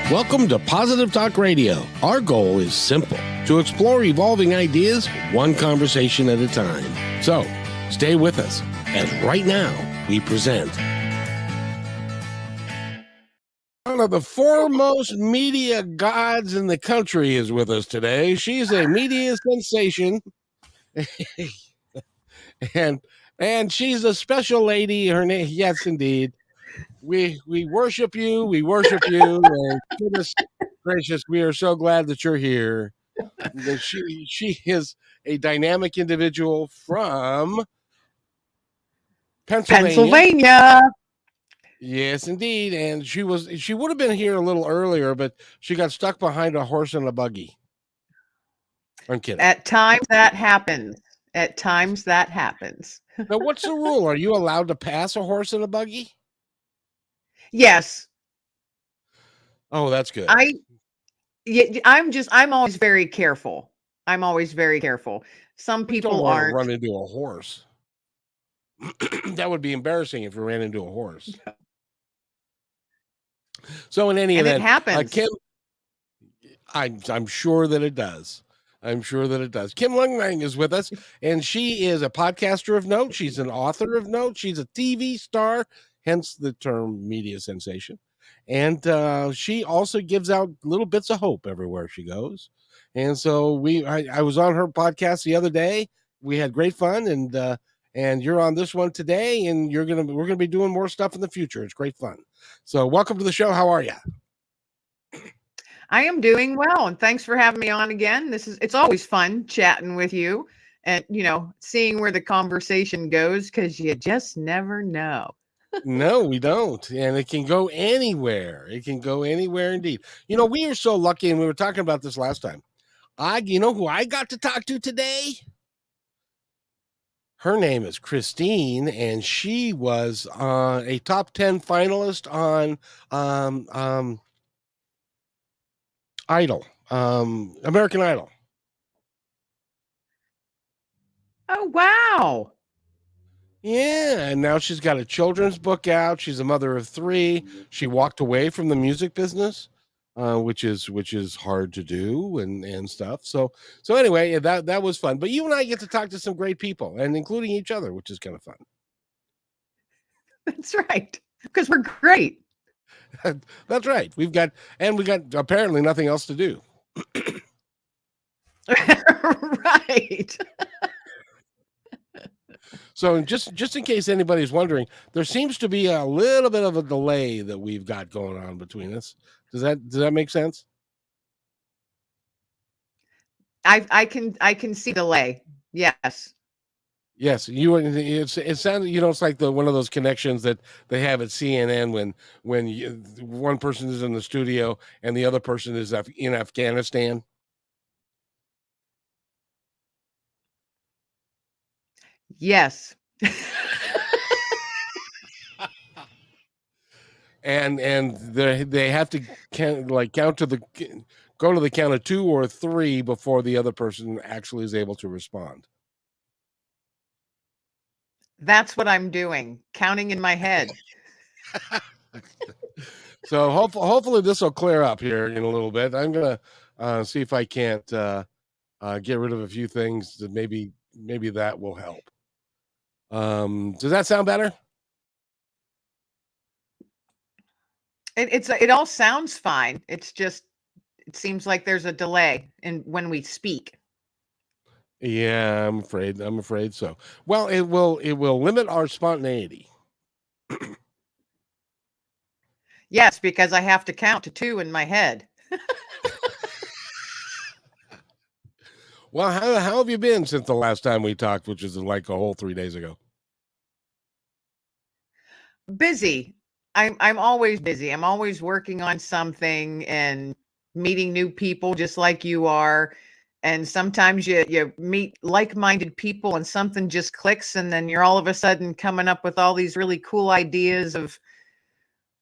Welcome to Positive Talk Radio. Our goal is simple: to explore evolving ideas one conversation at a time. So, stay with us as right now we present one of the foremost media gods in the country is with us today. She's a media sensation and she's a special lady. Her name, yes, indeed. We worship you. We worship you. And goodness gracious, we are so glad that you're here. That she is a dynamic individual from Pennsylvania. Yes, indeed. And she would have been here a little earlier, but she got stuck behind a horse and a buggy. I'm kidding. At times that happens. Now, what's the rule? Are you allowed to pass a horse and a buggy? Yes. Oh, that's good. I'm always very careful. Some people aren't. Run into a horse. That would be embarrassing if we ran into a horse. So in any event, it happens. Kim, I'm sure that it does. I'm sure that it does. Kim Lengling is with us, and she is a podcaster of note. She's an author of note. She's a TV star, hence the term media sensation. And she also gives out little bits of hope everywhere she goes. And so I was on her podcast the other day. We had great fun, and you're on this one today, and we're gonna be doing more stuff in the future. It's great fun. So welcome to the show. How are you? I am doing well, and thanks for having me on again. It's always fun chatting with you and, seeing where the conversation goes, because you just never know. No, we don't. And it can go anywhere. It can go anywhere indeed. We are so lucky, and we were talking about this last time. You know who I got to talk to today? Her name is Christine, and she was a top 10 finalist on Idol, American Idol. Oh, wow. Yeah, and now she's got a children's book out. She's a mother of 3. She walked away from the music business, which is hard to do and stuff. So anyway, that was fun. But you and I get to talk to some great people, and including each other, which is kind of fun. That's right, because we're great. That's right. We got apparently nothing else to do. Right. So just in case anybody's wondering, there seems to be a little bit of a delay that we've got going on between us. Does that make sense? I can see delay. Yes. Yes, it sounded, it's like one of those connections that they have at CNN when one person is in the studio and the other person is in Afghanistan. Yes. and they have to go to the count of 2 or 3 before the other person actually is able to respond. That's what I'm doing, counting in my head. So hopefully this will clear up here in a little bit. I'm gonna see if I can't get rid of a few things that maybe that will help. Does that sound better? It all sounds fine. It's just, it seems like there's a delay when we speak. Yeah, I'm afraid so. Well, it will limit our spontaneity. Yes, because I have to count to 2 in my head. Well, how have you been since the last time we talked, which is like a whole 3 days ago? Busy. I'm always busy. I'm always working on something and meeting new people, just like you are. And sometimes you meet like-minded people and something just clicks, and then you're all of a sudden coming up with all these really cool ideas of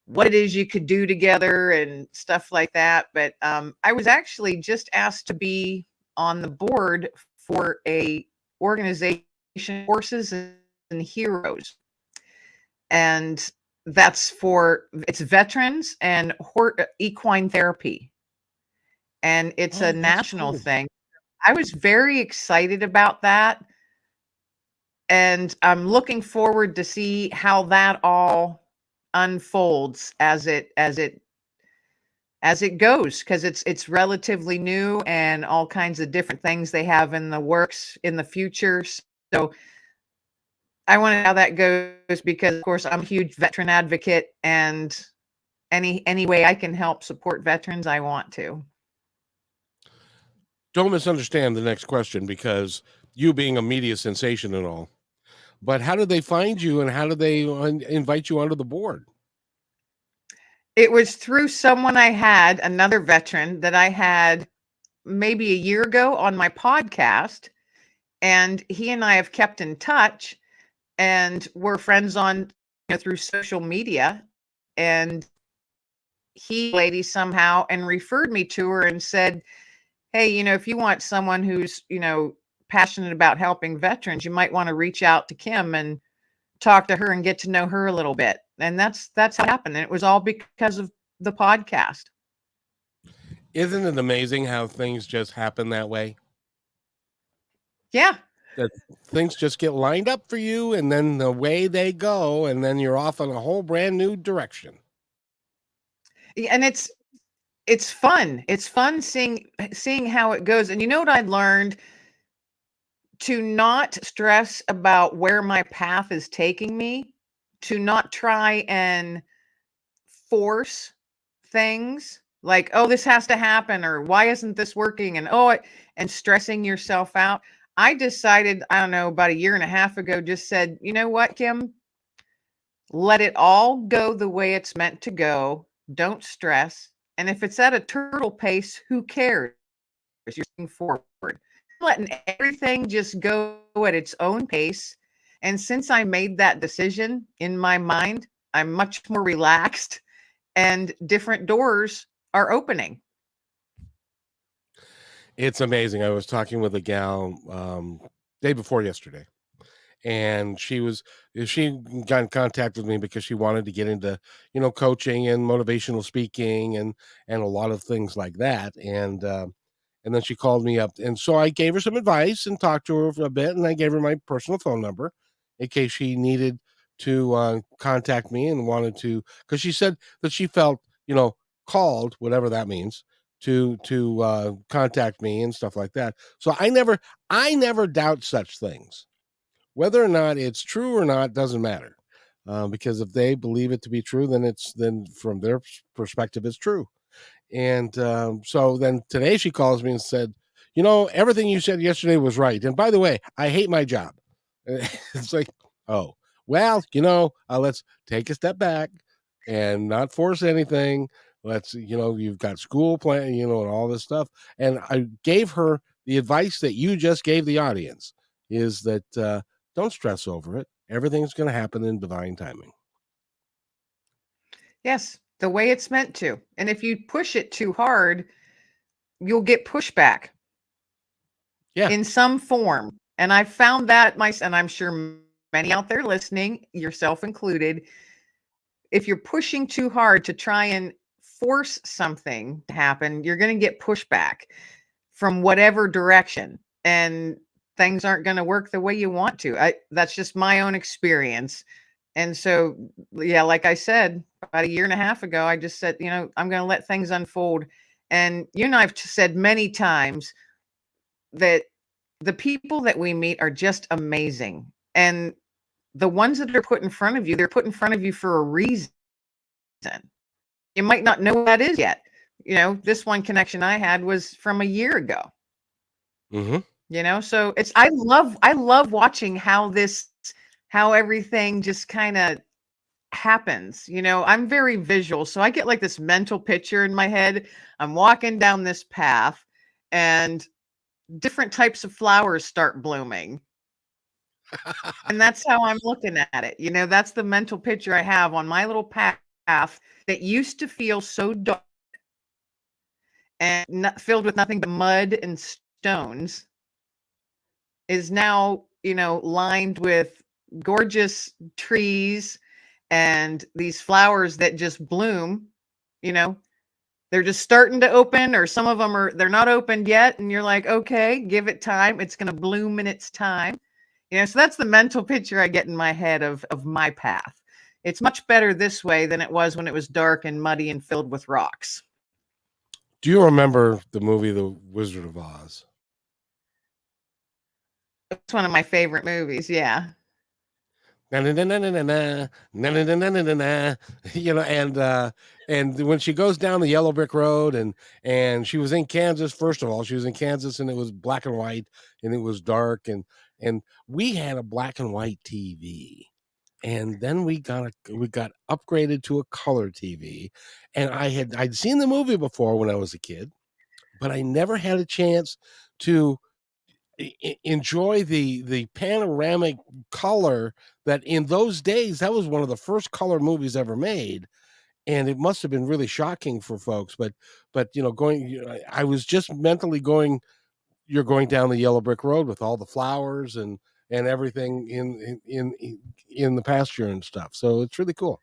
what it is you could do together and stuff like that. But I was actually just asked to be on the board for a organization, Horses and Heroes. And it's veterans and equine therapy. And it's a Oh, that's national cool. thing. I was very excited about that. And I'm looking forward to see how that all unfolds as it goes, because it's relatively new and all kinds of different things they have in the works in the future. So I want to know how that goes, because of course I'm a huge veteran advocate, and any way I can help support veterans, I want to. Don't misunderstand the next question, because you being a media sensation and all, but how did they find you and how did they invite you onto the board? It was through someone I had, another veteran that I had maybe a year ago on my podcast, and he and I have kept in touch, and we're friends on, through social media. And he lady somehow and referred me to her and said, hey, if you want someone who's, passionate about helping veterans, you might want to reach out to Kim and talk to her and get to know her a little bit. And that's how it happened. And it was all because of the podcast. Isn't it amazing how things just happen that way? Yeah. That things just get lined up for you, and then the way they go, and then you're off in a whole brand new direction. And it's fun. It's fun seeing how it goes. And you know what I learned? To not stress about where my path is taking me, to not try and force things like, oh, this has to happen, or why isn't this working, and and stressing yourself out. I decided, I don't know, about a year and a half ago, just said, you know what, Kim, let it all go the way it's meant to go. Don't stress. And if it's at a turtle pace, who cares? You're moving forward, letting everything just go at its own pace. And since I made that decision in my mind, I'm much more relaxed, and different doors are opening. It's amazing. I was talking with a gal day before yesterday, and she got in contact with me because she wanted to get into, coaching and motivational speaking and a lot of things like that. And then she called me up, and so I gave her some advice and talked to her for a bit, and I gave her my personal phone number in case she needed to contact me and wanted to, because she said that she felt, called, whatever that means, to contact me and stuff like that. So I never doubt such things. Whether or not it's true or not doesn't matter, because if they believe it to be true, then from their perspective, it's true. And so then today she calls me and said, everything you said yesterday was right. And by the way, I hate my job. It's like, oh, well, let's take a step back and not force anything. Let's, you've got school plan, and all this stuff. And I gave her the advice that you just gave the audience, is that don't stress over it. Everything's going to happen in divine timing. Yes, the way it's meant to. And if you push it too hard, you'll get pushback Yeah. in some form. And I found that and I'm sure many out there listening, yourself included, if you're pushing too hard to try and force something to happen, you're going to get pushback from whatever direction, and things aren't going to work the way you want to. That's just my own experience. And so, yeah, like I said, about a year and a half ago, I just said, I'm going to let things unfold. And you and I've said many times that the people that we meet are just amazing. And the ones that are put in front of you, they're put in front of you for a reason. You might not know what that is yet. This one connection I had was from a year ago. So I love watching how everything just kind of happens. I'm very visual, so I get like this mental picture in my head. I'm walking down this path, and different types of flowers start blooming. And that's how I'm looking at it. That's the mental picture I have on my little path that used to feel so dark and filled with nothing but mud and stones, is now, lined with gorgeous trees and these flowers that just bloom, you know, they're just starting to open, or some of them they're not opened yet. And you're like, okay, give it time. It's going to bloom in its time. So that's the mental picture I get in my head of my path. It's much better this way than it was when it was dark and muddy and filled with rocks. Do you remember the movie The Wizard of Oz? It's one of my favorite movies. Yeah. Na, na, na, na, na, na, na, na, na, na, na, na, na, and when she goes down the yellow brick road, and she was in Kansas. First of all, she was in Kansas, and it was black and white, and it was dark, and we had a black and white TV, and then we got upgraded to a color TV, and I'd seen the movie before when I was a kid, but I never had a chance to enjoy the panoramic color that in those days, that was one of the first color movies ever made. And it must have been really shocking for folks, but I was just mentally going, you're going down the yellow brick road with all the flowers and everything in the pasture and stuff. So it's really cool.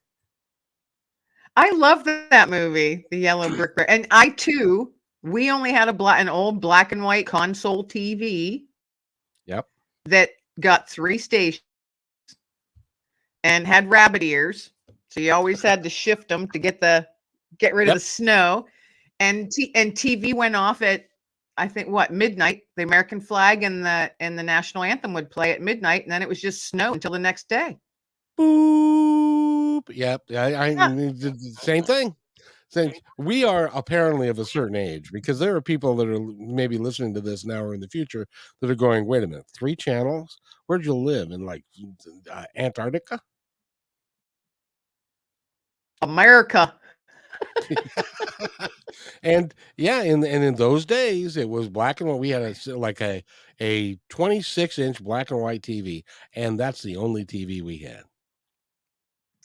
I love that movie, The Yellow Brick Road. And I too, we only had an old black and white console TV. Yep. That got 3 stations and had rabbit ears. So you always had to shift them to get rid of the snow. And TV went off at, I think, midnight. The American flag and the national anthem would play at midnight, and then it was just snow until the next day. Boop. Yep. I did the same thing. Since we are apparently of a certain age, because there are people that are maybe listening to this now or in the future that are going, wait a minute, 3 channels? Where'd you live? In like Antarctica? America. And in those days it was black and white. We had a 26-inch black and white TV, and that's the only TV we had.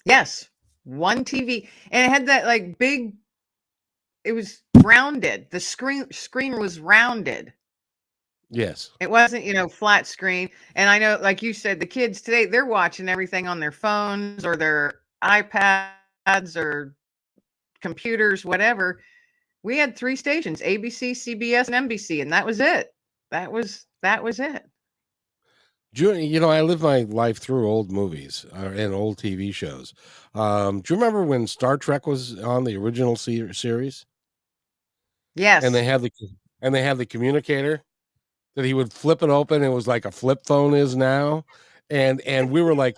Yes, one TV, and it had that big. It was rounded. The screen was rounded. Yes, it wasn't flat screen. And I know, like you said, the kids today, they're watching everything on their phones or their iPads or computers, whatever. We had 3 stations: ABC, CBS, and NBC, and that was it. That was it. I live my life through old movies and old TV shows. Do you remember when Star Trek was on the original series? Yes. And they had the communicator that he would flip it open. It was like a flip phone is now, and we were like,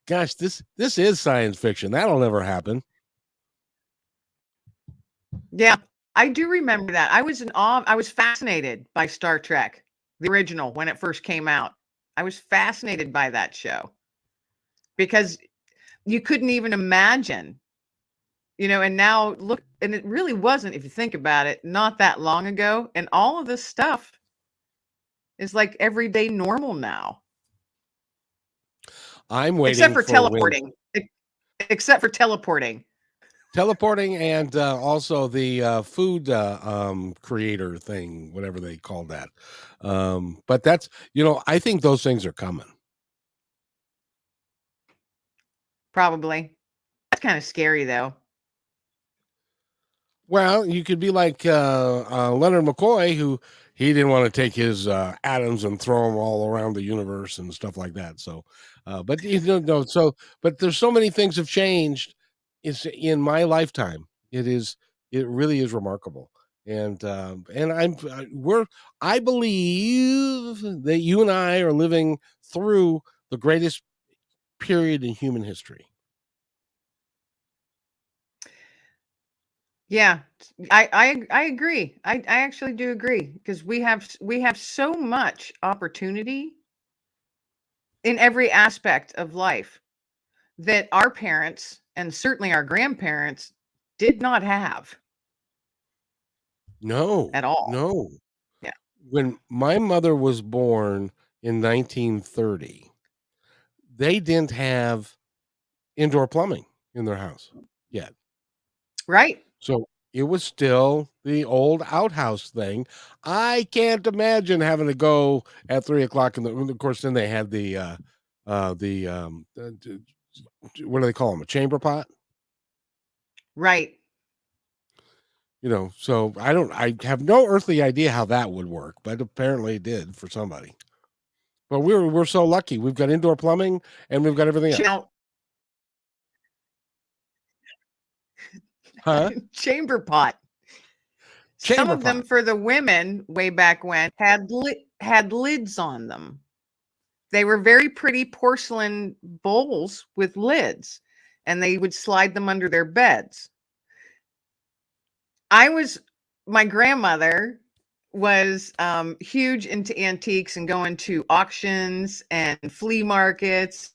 "Gosh, this is science fiction. That'll never happen." Yeah, I do remember that. I was in awe. I was fascinated by Star Trek, the original, when it first came out. I was fascinated by that show because you couldn't even imagine, and now look, and it really wasn't, if you think about it, not that long ago. And all of this stuff is like everyday normal now. I'm waiting except for teleporting. Except for teleporting. Teleporting and also the food creator thing, whatever they call that. But that's, I think those things are coming. Probably. That's kind of scary, though. Well, you could be like Leonard McCoy, who he didn't want to take his atoms and throw them all around the universe and stuff like that. So, but but there's so many things have changed. It's in my lifetime. It really is remarkable. And I believe that you and I are living through the greatest period in human history. Yeah, I agree. I actually do agree, because we have so much opportunity in every aspect of life that our parents and certainly our grandparents did not have. No, at all. no. Yeah. When my mother was born in 1930, they didn't have indoor plumbing in their house yet. Right. So it was still the old outhouse thing. I can't imagine having to go at 3 o'clock of course, then they had the what do they call them? A chamber pot? Right. So I have no earthly idea how that would work, but apparently it did for somebody. But we're so lucky. We've got indoor plumbing and we've got everything else. Now, Huh? chamber pot. Some Chamber of them pot. for the women way back when had lids on them. They were very pretty porcelain bowls with lids, and they would slide them under their beds. My grandmother was huge into antiques and going to auctions and flea markets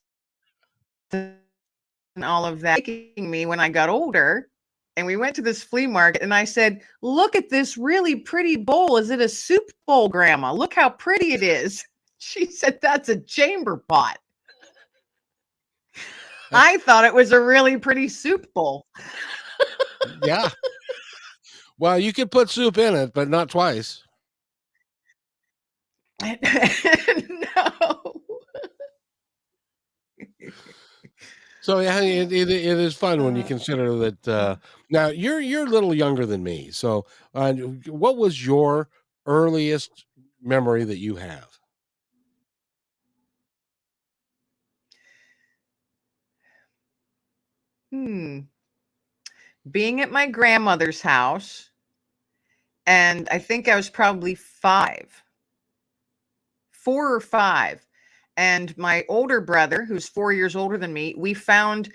and all of that. Taking me when I got older, and we went to this flea market, and I said, "Look at this really pretty bowl. Is it a soup bowl, Grandma? Look how pretty it is." She said, "That's a chamber pot." I thought it was a really pretty soup bowl. Yeah. Well, you could put soup in it, but not twice. No. So yeah, it is fun when you consider that. Now you're a little younger than me. So, what was your earliest memory that you have? Being at my grandmother's house, and I think I was probably 4 or 5. And my older brother, who's 4 years older than me, we found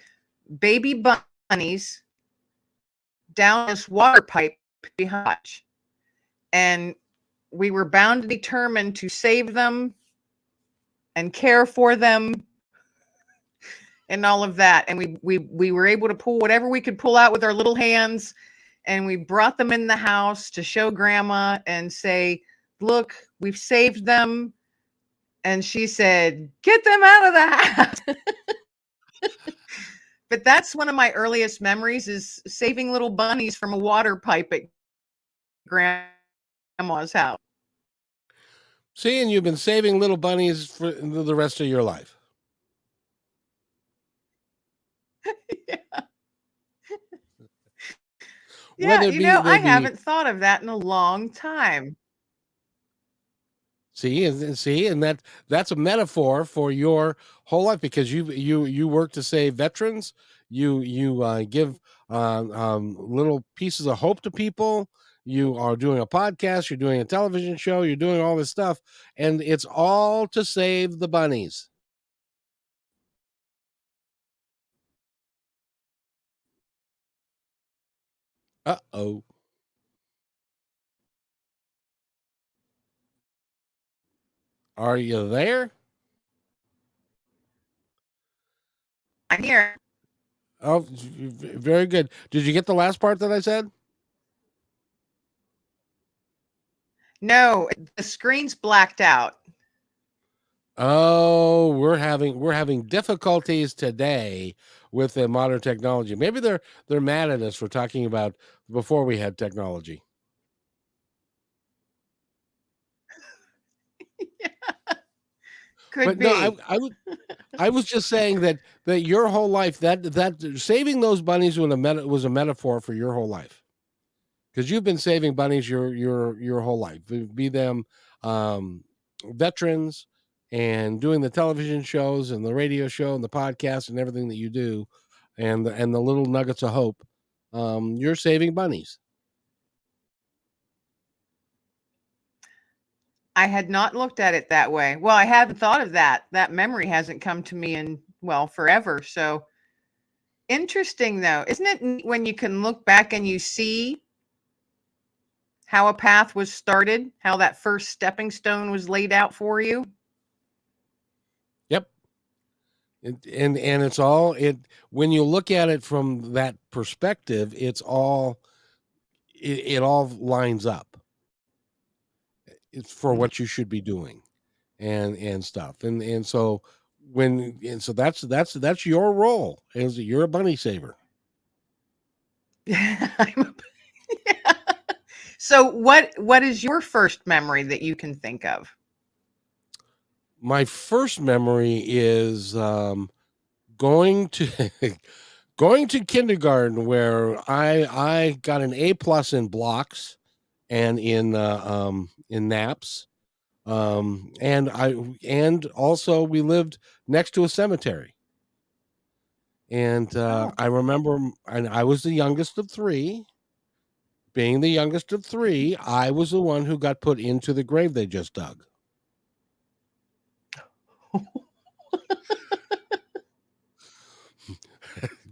baby bunnies down this water pipe behind. And we were bound and determined to save them and care for them and all of that. And we were able to pull whatever we could pull out with our little hands, and we brought them in the house to show Grandma and say, "Look, we've saved them." And she said, "Get them out of the house." But that's one of my earliest memories, is saving little bunnies from a water pipe at Grandma's house. See, and you've been saving little bunnies for the rest of your life. Yeah. Yeah, Whether it be I they be haven't thought of that in a long time. See, and that's a metaphor for your whole life, because you work to save veterans. You give little pieces of hope to people. You are doing a podcast. You're doing a television show. You're doing all this stuff, and it's all to save the bunnies. Uh-oh. Are you there? I'm here. Oh, very good. Did you get the last part that I said? No, the screen's blacked out. Oh, we're having difficulties today with the modern technology. Maybe they're mad at us for talking about before we had technology. Could But no, be. I was just saying that your whole life, that saving those bunnies was a metaphor for your whole life, because you've been saving bunnies your whole life. Be them um, veterans, and doing the television shows and the radio show and the podcast and everything that you do, and the little nuggets of hope. You're saving bunnies. I had not looked at it that way. Well, I hadn't thought of that. That memory hasn't come to me in, well, forever. So interesting, though. Isn't it neat when you can look back and you see how a path was started, how that first stepping stone was laid out for you? Yep. And it's all it when you look at it from that perspective, it all lines up. It's for Mhm. what you should be doing, and stuff. And so that's your role, is you're a bunny saver. I'm yeah. So what is your first memory that you can think of? My first memory is going to going to kindergarten where I got an A+ in blocks and in naps. And also we lived next to a cemetery. And Oh, I remember, and I was the youngest of three. Being the youngest of three, I was the one who got put into the grave they just dug.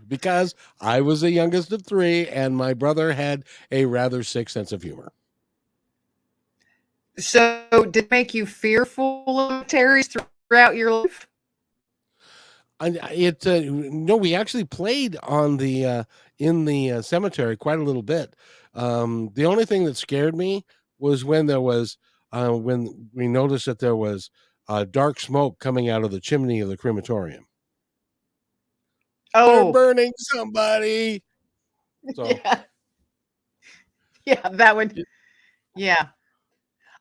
Because I was the youngest of three, and my brother had a rather sick sense of humor. so did it make you fearful of cemeteries throughout your life? No, we actually played on the in the cemetery quite a little bit. The only thing that scared me was when we noticed that there was dark smoke coming out of the chimney of the crematorium. They're Oh, burning somebody. So yeah, yeah, that would, yeah.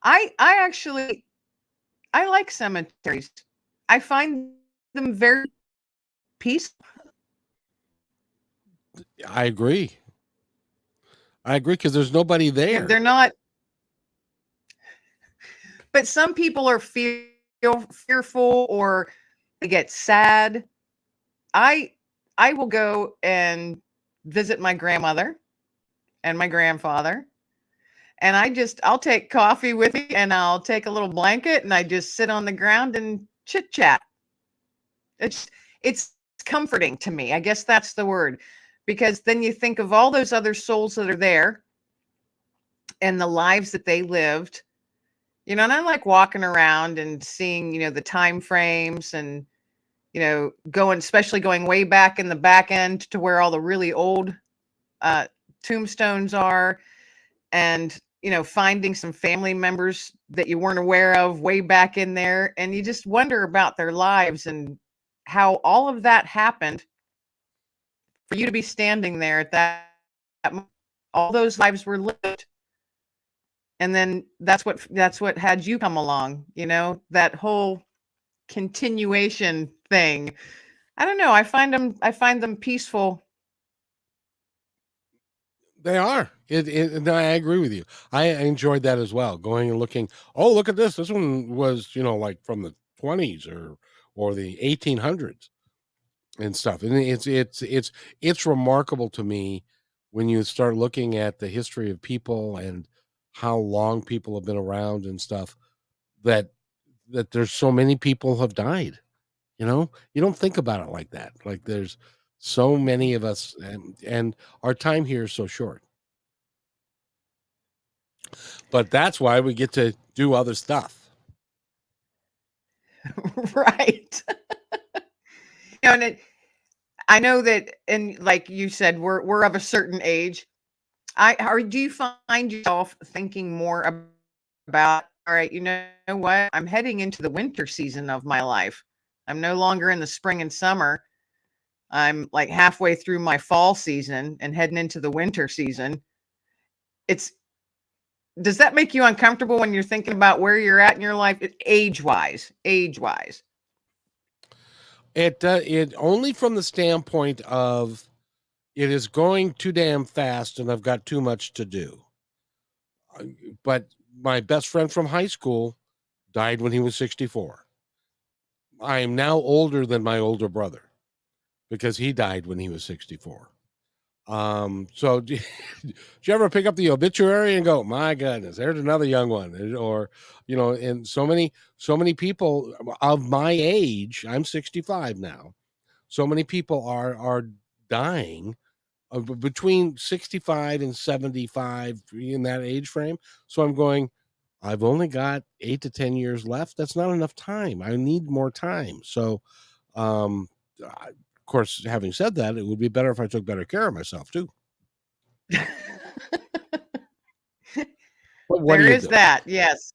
I actually I like cemeteries. I find them very peaceful. I agree. I agree because there's nobody You know, there. they're not, but some people are fearful or they get sad. I I will go and visit my grandmother and my grandfather, and I'll take coffee with me and I'll take a little blanket and I just sit on the ground and chit chat. It's comforting to me. I guess that's the word. Because then you think of all those other souls that are there and the lives that they lived. You know, and I like walking around and seeing, the time frames and, especially going way back in the back end to where all the really old uh, tombstones are, and, finding some family members that you weren't aware of way back in there. And you just wonder about their lives and how all of that happened for you to be standing there at that moment. All those lives were lived. And then that's what had you come along, that whole continuation thing. I don't know. I find them peaceful. They are. No, I agree with you. I enjoyed that as well. Going and looking. Oh, look at this. This one was, like from the 20s or the 1800s and stuff. And it's remarkable to me when you start looking at the history of people and how long people have been around and stuff that there's so many people have died. You don't think about it like that. Like there's so many of us, and our time here is so short. But that's why we get to do other stuff. Right. And I know that, and like you said, we're of a certain age. Do you find yourself thinking more about, all right, you know what? I'm heading into the winter season of my life. I'm no longer in the spring and summer. I'm like halfway through my fall season and heading into the winter season. It's Does that make you uncomfortable when you're thinking about where you're at in your life, age wise? Age wise. It only from the standpoint of it is going too damn fast, and I've got too much to do. But my best friend from high school died when he was 64. I am now older than my older brother because he died when he was 64. So did you ever pick up the obituary and go, my goodness, there's another young one? Or, and so many people of my age, I'm 65 now. So many people are dying between 65 and 75 in that age frame. So I'm going, I've only got 8 to 10 years left. That's not enough time. I need more time. So, of course, having said that, it would be better if I took better care of myself too. But what do There you is do? that. Yes.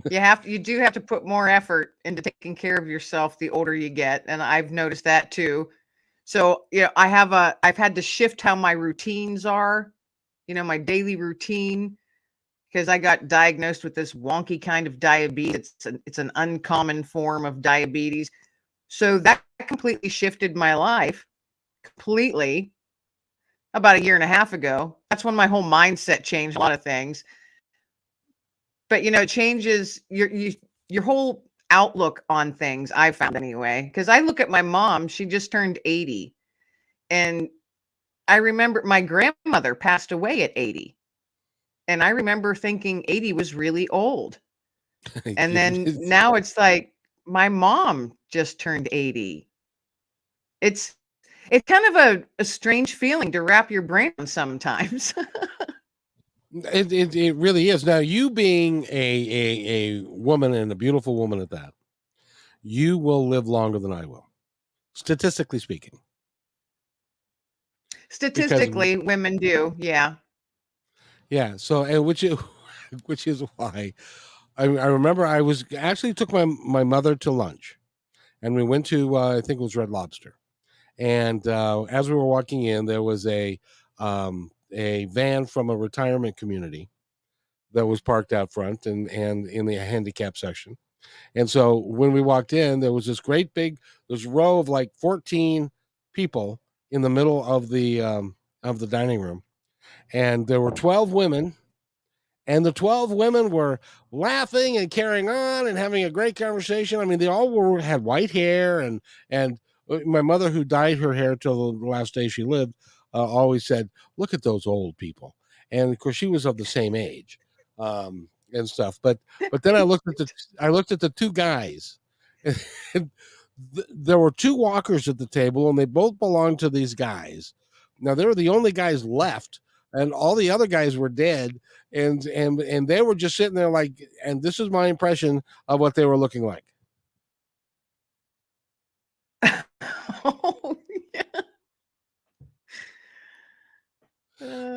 You do have to put more effort into taking care of yourself the older you get. And I've noticed that too. So, I've had to shift how my routines are, my daily routine, because I got diagnosed with this wonky kind of diabetes. It's an uncommon form of diabetes. So that completely shifted my life completely about a year and a half ago. That's when my whole mindset changed, a lot of things. But it changes your whole outlook on things, I found anyway. Because I look at my mom, she just turned 80. And I remember my grandmother passed away at 80. And I remember thinking 80 was really old. And then now it's like my mom just turned 80. It's kind of a strange feeling to wrap your brain on sometimes. It really is. Now, you being a woman, and a beautiful woman at that, you will live longer than I will, statistically speaking. Because Statistically, women do. Yeah. yeah, so and which is why I remember I was actually took my mother to lunch, and we went to I think it was Red Lobster, and as we were walking in, there was a van from a retirement community that was parked out front and in the handicap section. And so when we walked in, there was this row of like 14 people in the middle of the dining room, and there were 12 women, and the 12 women were laughing and carrying on and having a great conversation. I mean, they all had white hair, and my mother, who dyed her hair till the last day she lived, always said, "Look at those old people." And of course, she was of the same age, and stuff. But then I looked at the two guys, and there were two walkers at the table, and they both belonged to these guys. Now they were the only guys left, and all the other guys were dead, and they were just sitting there like, and this is my impression of what they were looking like. Oh,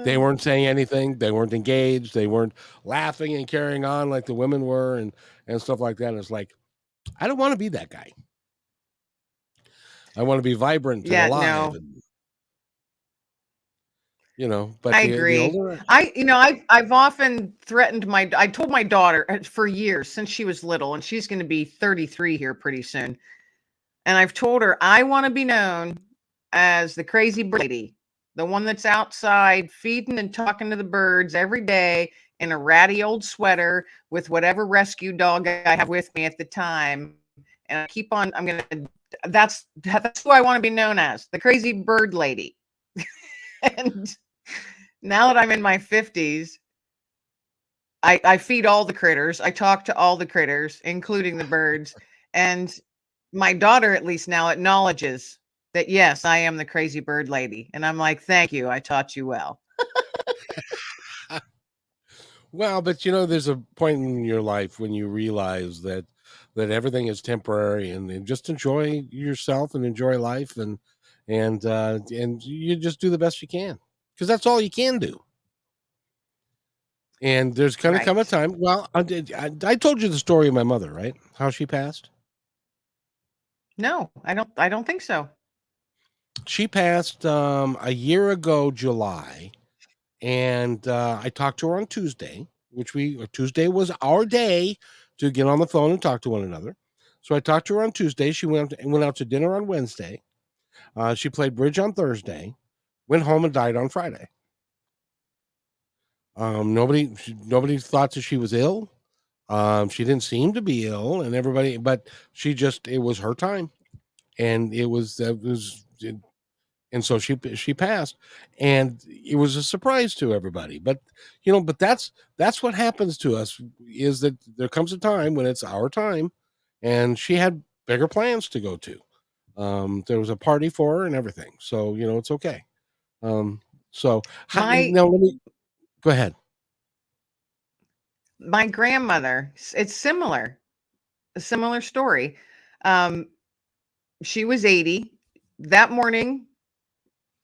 They weren't saying anything. They weren't engaged. They weren't laughing and carrying on like the women were, and stuff like that. And it's like, I don't want to be that guy. I want to be vibrant and yeah, alive, no. and But I the agree. older, I've often threatened I told my daughter for years, since she was little, and she's going to be 33 here pretty soon. And I've told her I want to be known as the crazy bird lady, the one that's outside feeding and talking to the birds every day in a ratty old sweater with whatever rescue dog I have with me at the time. And I keep on, that's who I want to be known as, the crazy bird lady. And now that I'm in my 50s, I feed all the critters. I talk to all the critters, including the birds. And my daughter, at least now, acknowledges that, yes, I am the crazy bird lady. And I'm like, thank you. I taught you well. well, but there's a point in your life when you realize that everything is temporary, and just enjoy yourself and enjoy life, and you just do the best you can, because that's all you can do. And there's going to come a Right. time. Well, I told you the story of my mother, right? How she passed. No, I don't think so. She passed a year ago, July, and I talked to her on Tuesday, Tuesday was our day to get on the phone and talk to one another. So I talked to her on Tuesday. She went out to dinner on Wednesday. She played bridge on Thursday, went home and died on Friday. Nobody thought that she was ill. She didn't seem to be ill, and everybody, but it was her time, and and so she passed, and it was a surprise to everybody. But that's what happens to us, is that there comes a time when it's our time, and she had bigger plans to go to. There was a party for her and everything, so it's okay. Um, so My now let me go ahead. my grandmother, it's similar, a similar story. Um, she was 80 that morning,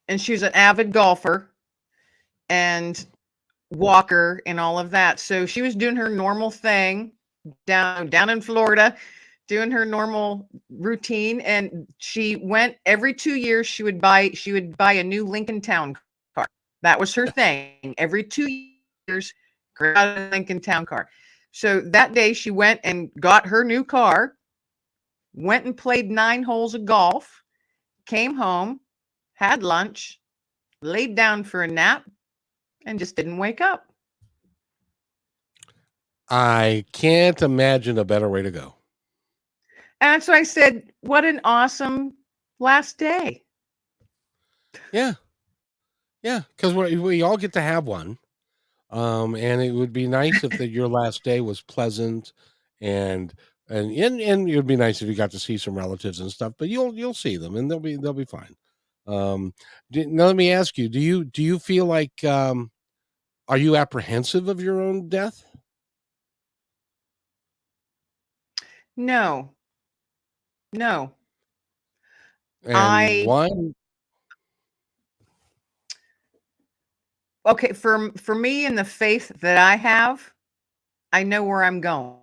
and she was an avid golfer and walker and all of that. So she was doing her normal thing down in Florida, doing her normal routine. And she went every 2 years. She would buy a new Lincoln Town car. That was her thing. Every 2 years, grab a Lincoln Town car. So that day she went and got her new car, went and played 9 holes of golf, came home, had lunch, laid down for a nap, and just didn't wake up. I can't imagine a better way to go. And so I said, what an awesome last day. Yeah. Yeah. Because we all get to have one. And it would be nice if your last day was pleasant and and it would be nice if you got to see some relatives and stuff, but you'll see them and they'll be fine. Um, now let me ask you, do you feel like are you apprehensive of your own death? No, no. And I why? okay, for me and the faith that I have, I know where I'm going.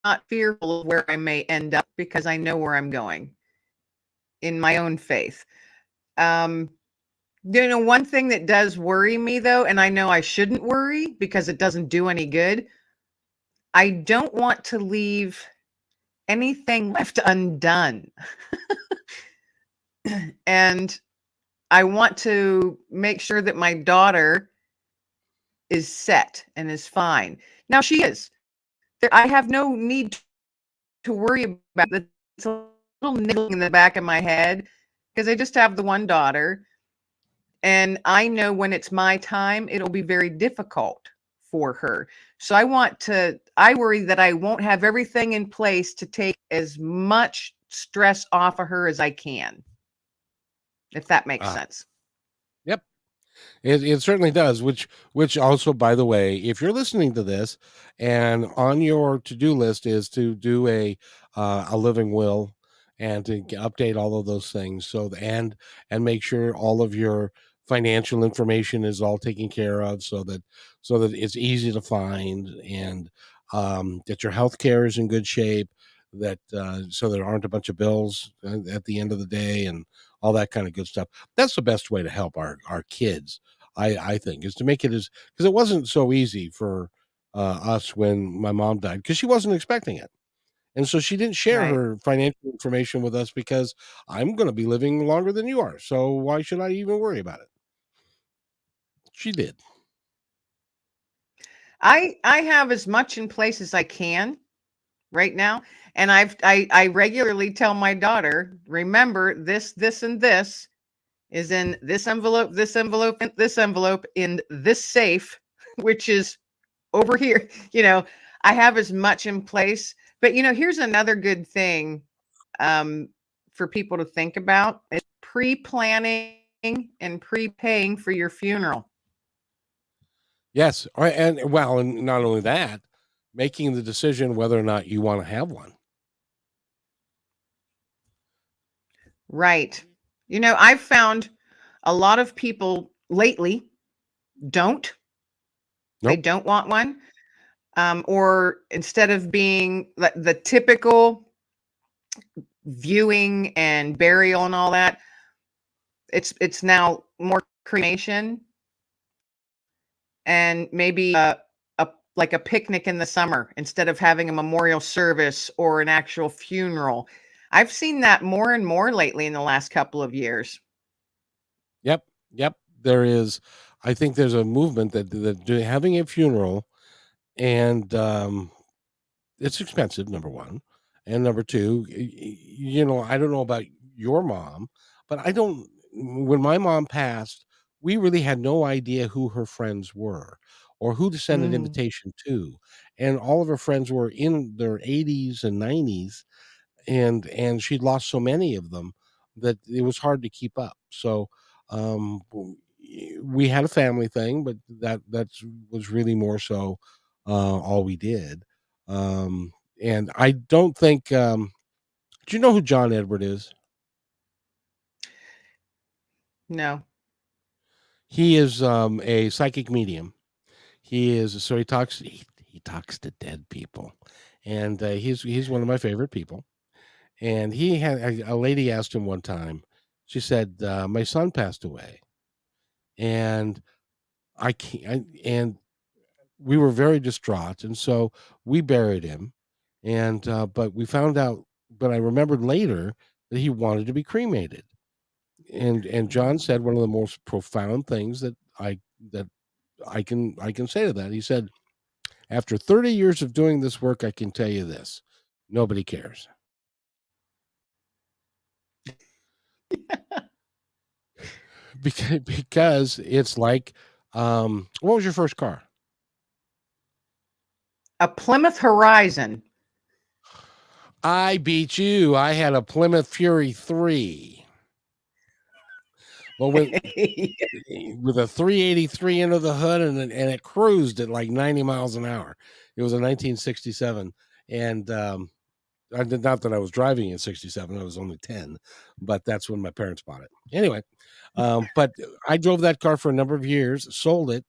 Not fearful of where I may end up because I know where I'm going in my own faith. Um, one thing that does worry me though, and I know I shouldn't worry because it doesn't do any good. I don't want to leave anything left undone. And I want to make sure that my daughter is set and is fine. Now she is. I have no need to worry about it. It's a little niggling in the back of my head because I just have the one daughter. And I know when it's my time, it'll be very difficult for her. So I worry that I won't have everything in place to take as much stress off of her as I can, if that makes Ah, sense. yep. It certainly does, which also, by the way, if you're listening to this and on your to-do list is to do a living will and to update all of those things, and make sure all of your financial information is all taken care of so that it's easy to find, and that your health care is in good shape, that so there aren't a bunch of bills at the end of the day and all that kind of good stuff. That's the best way to help our kids, I think, is to make it as, because it wasn't so easy for us when my mom died, because she wasn't expecting it. And so she didn't share Right. her financial information with us because I'm going to be living longer than you are. So why should I even worry about it? She did. I have as much in place as I can right now. And I regularly tell my daughter, remember this, and this is in this envelope, and this envelope in this safe, which is over here. I have as much in place. But here's another good thing um, for people to think about is pre-planning and prepaying for your funeral. Yes. And well, and not only that, making the decision whether or not you want to have one. Right. I've found a lot of people lately don't. They Nope. don't want one. Or instead of being the typical viewing and burial and all that, it's now more cremation and maybe a like a picnic in the summer instead of having a memorial service or an actual funeral. I've seen that more and more lately in the last couple of years. Yep. Yep. There is, I think there's a movement that having a funeral, and it's expensive, number one, and number two, I don't know about your mom, but I don't. When my mom passed, we really had no idea who her friends were or who to send an Mm, invitation to, and all of her friends were in their 80s and 90s, and she'd lost so many of them that it was hard to keep up. So we had a family thing, but that was really more so all we did. And I don't think do you know who John Edward is? no. He is a psychic medium. He talks to dead people, and he's one of my favorite people. And he had a lady asked him one time. She said, "My son passed away, and I can't." And we were very distraught, and so we buried him. And but we found out, but I remembered later that he wanted to be cremated. And John said one of the most profound things that I can say to that. He said, after 30 years of doing this work, I can tell you this: nobody cares. Because it's like, what was your first car? A Plymouth Horizon. I beat you. I had a Plymouth Fury 3. Well, with a 383 under the hood, and it cruised at like 90 miles an hour. It was a 1967, and I did not that I was driving in 67. I was only 10, but that's when my parents bought it. Anyway, but I drove that car for a number of years, sold it,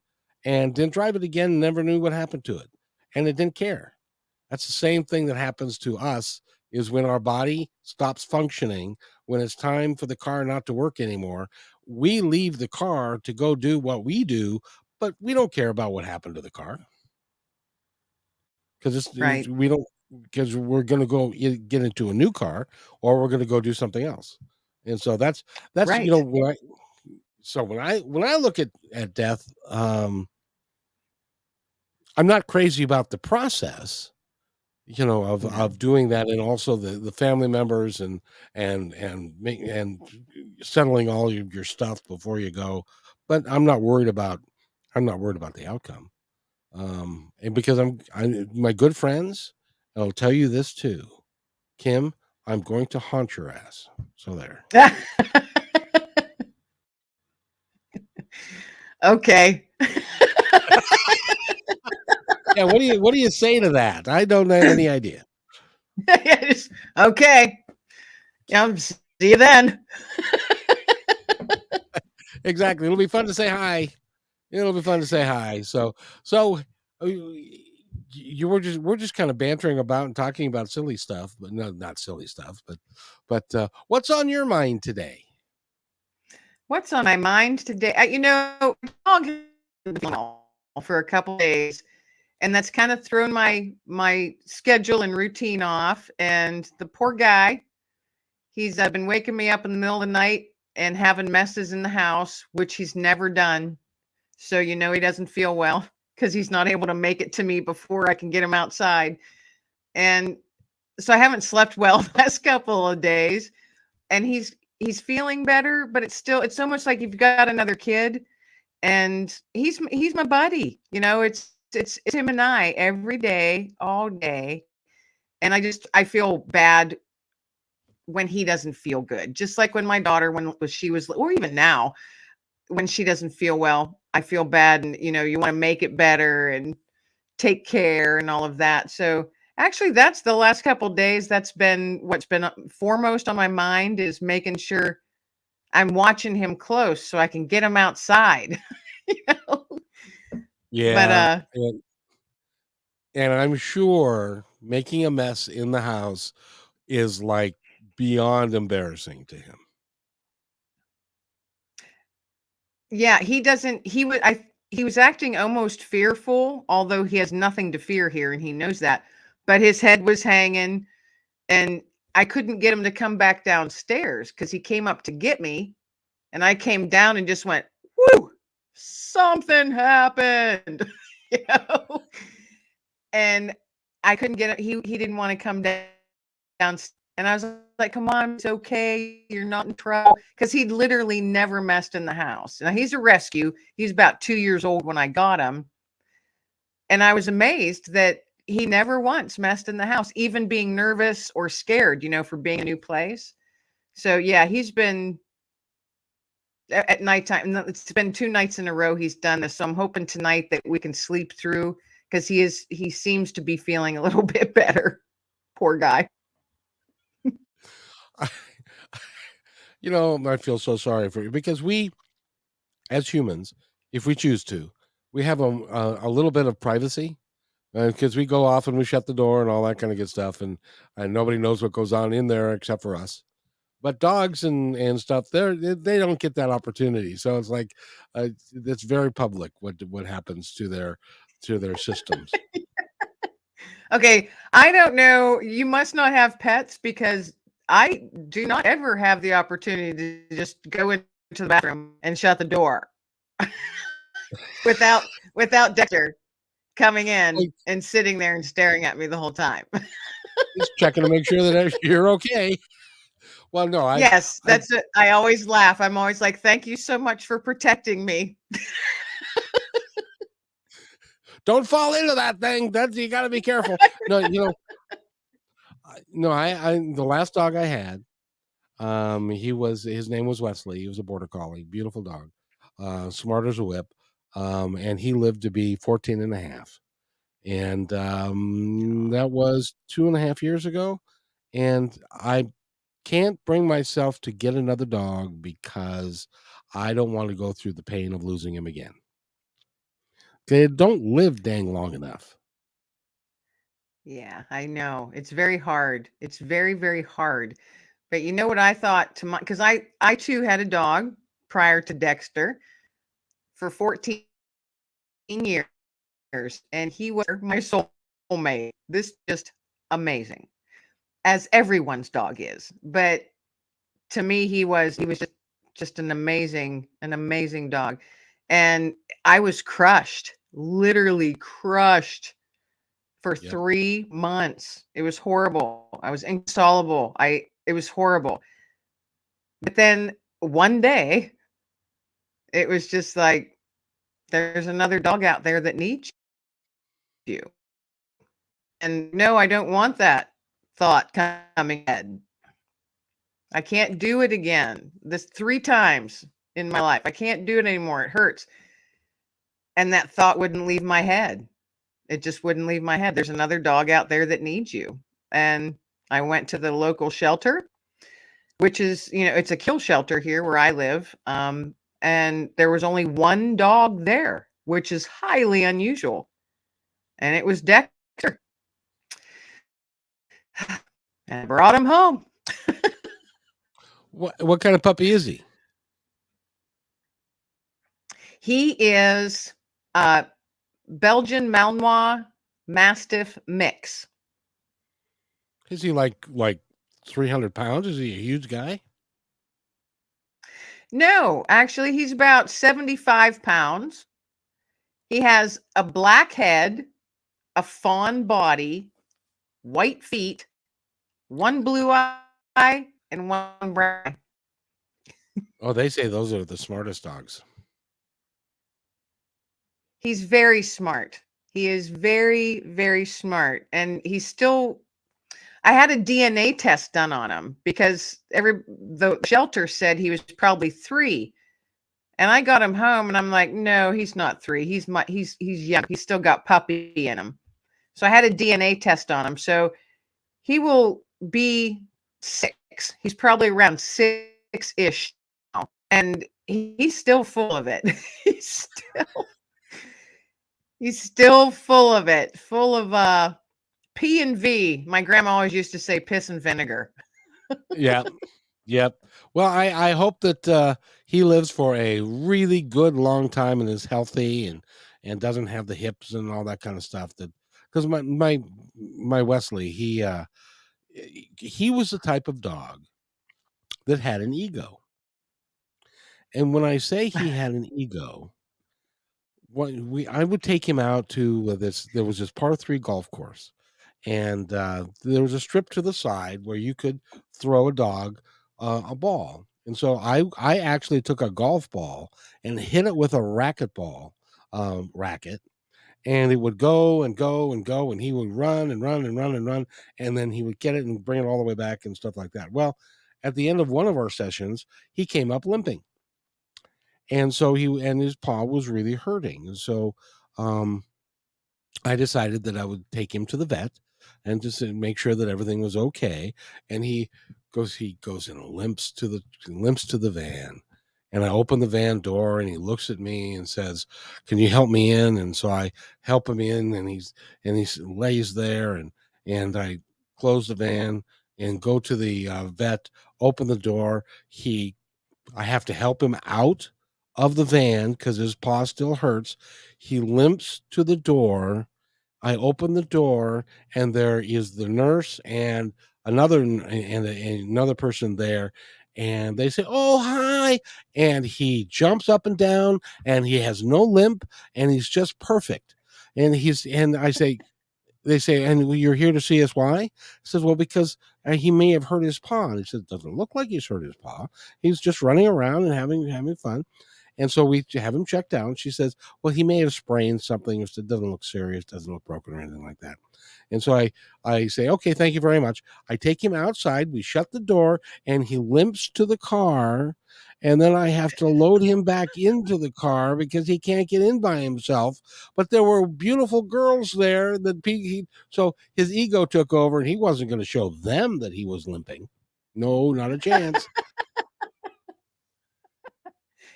and didn't drive it again. Never knew what happened to it, and it didn't care. That's the same thing that happens to us is when our body stops functioning, when it's time for the car not to work anymore, we leave the car to go do what we do, but we don't care about what happened to the car because Right. we don't, because we're going to go get into a new car or we're going to go do something else. And so that's Right. when I look at death, I'm not crazy about the process, No. of doing that, and also the family members and settling all your stuff before you go. But I'm not worried about the outcome. And because I my good friends, I'll tell you this too, Kim, I'm going to haunt your ass. So there. Okay. Yeah, what do you say to that? I don't have any idea. Okay. See you then. Exactly. It'll be fun to say hi. It'll be fun to say hi. So we're just kind of bantering about and talking about silly stuff, but no, not silly stuff, but what's on your mind today? What's on my mind today? Dog has been for a couple days, and that's kind of thrown my schedule and routine off. And the poor guy, he's been waking me up in the middle of the night and having messes in the house, which he's never done. So he doesn't feel well because he's not able to make it to me before I can get him outside. And so I haven't slept well the last couple of days. And he's feeling better, but it's so much like you've got another kid, and he's my buddy. It's him and I every day, all day. And I feel bad when he doesn't feel good. Just like when my daughter, when she was, or even now, when she doesn't feel well, I feel bad, and you want to make it better and take care and all of that. So actually, that's the last couple of days. That's been what's been foremost on my mind, is making sure I'm watching him close so I can get him outside. you know? But Yeah, and I'm sure making a mess in the house is like beyond embarrassing to him. yeah, he was acting almost fearful, although he has nothing to fear here and he knows that. But his head was hanging, and I couldn't get him to come back downstairs because he came up to get me, and I came down and just went, "Whoo, something happened." you know? And I couldn't get it. He didn't want to come down. And I was like, "Come on, it's okay. You're not in trouble." Because he'd literally never messed in the house. Now he's a rescue. He's about 2 years old when I got him. And I was amazed that he never once messed in the house, even being nervous or scared, for being a new place. So yeah, he's been at nighttime. It's been 2 nights in a row he's done this. So I'm hoping tonight that we can sleep through, because he seems to be feeling a little bit better. Poor guy. I, I feel so sorry for you because we, as humans, if we choose to, we have a little bit of privacy because we go off and we shut the door and all that kind of good stuff, and nobody knows what goes on in there except for us. But dogs and stuff, they don't get that opportunity. So it's like it's very public what happens to their systems. Okay, I don't know. You must not have pets because I do not ever have the opportunity to just go into the bathroom and shut the door without Dexter coming in Like, and sitting there and staring at me the whole time. just checking to make sure that you're okay. Well, no, Yes, I that's it. I always laugh. I'm always like, "Thank you so much for protecting me." don't fall into that thing. That's you got to be careful. No, no, the last dog I had, his name was Wesley. He was a border collie, beautiful dog, smart as a whip, and he lived to be 14 and a half. And that was 2.5 years ago. And I can't bring myself to get another dog because I don't want to go through the pain of losing him again. They don't live dang long enough. Yeah, I know. It's very hard. It's very, very hard. But you know what I thought to my because I too had a dog prior to Dexter for 14 years, and he was my soulmate. This just amazing, as everyone's dog is. But to me, he was just an amazing dog, and I was crushed, literally crushed for Yep. 3 months. It was horrible. I was inconsolable. It was horrible. But then one day, it was just like there's another dog out there that needs you. And no, I don't want that thought coming ahead. I can't do it again. This 3 times in my life. I can't do it anymore. It hurts. And that thought wouldn't leave my head. It just wouldn't leave my head. There's another dog out there that needs you. And I went to the local shelter, which is, it's a kill shelter here where I live. And there was only one dog there, which is highly unusual. And it was Dexter. And I brought him home. What kind of puppy is he? He is a Belgian Malinois Mastiff mix. Is he like 300 pounds? Is he a huge guy? No, actually, he's about 75 pounds. He has a black head, a fawn body, white feet, one blue eye, and one brown. Oh, they say those are the smartest dogs. He's very smart. He is very, very smart. And he's still, I had a DNA test done on him because the shelter said he was probably 3. And I got him home and I'm like, no, he's not 3. He's young. He's still got puppy in him. So I had a DNA test on him. So he will be 6. He's probably around 6-ish now. And he's still full of it. He's still full of it. Full of P and V. My grandma always used to say piss and vinegar. Yeah. Yep. Well, I hope that he lives for a really good long time and is healthy and doesn't have the hips and all that kind of stuff. That because my Wesley, he was the type of dog that had an ego. And when I say he had an ego, I would take him out to there was this par 3 golf course, and there was a strip to the side where you could throw a dog a ball. And so I actually took a golf ball and hit it with a racket, and it would go and go and go, and he would run and run and run and run, and then he would get it and bring it all the way back and stuff like that. Well, at the end of one of our sessions, he came up limping, and so his paw was really hurting, and so um, I decided that I would take him to the vet and just make sure that everything was okay. And he goes and limps to the van. And I open the van door and he looks at me and says, "Can you help me in?" And so I help him in, and he lays there, and I close the van and go to the vet, open the door. I have to help him out of the van because his paw still hurts. He limps to the door, I open the door, and there is the nurse and another person there, and they say, "Oh, hi!" And he jumps up and down, and he has no limp, and he's just perfect. And I say, they say, "And you're here to see us? Why?" He says, "Well, because he may have hurt his paw." And he says, "It doesn't look like he's hurt his paw. He's just running around and having fun." And so we have him checked out. She says, "Well, he may have sprained something. It doesn't look serious, doesn't look broken or anything like that." And so I say, "Okay, thank you very much." I take him outside. We shut the door, and he limps to the car. And then I have to load him back into the car because he can't get in by himself. But there were beautiful girls there so his ego took over, and he wasn't going to show them that he was limping. No, not a chance.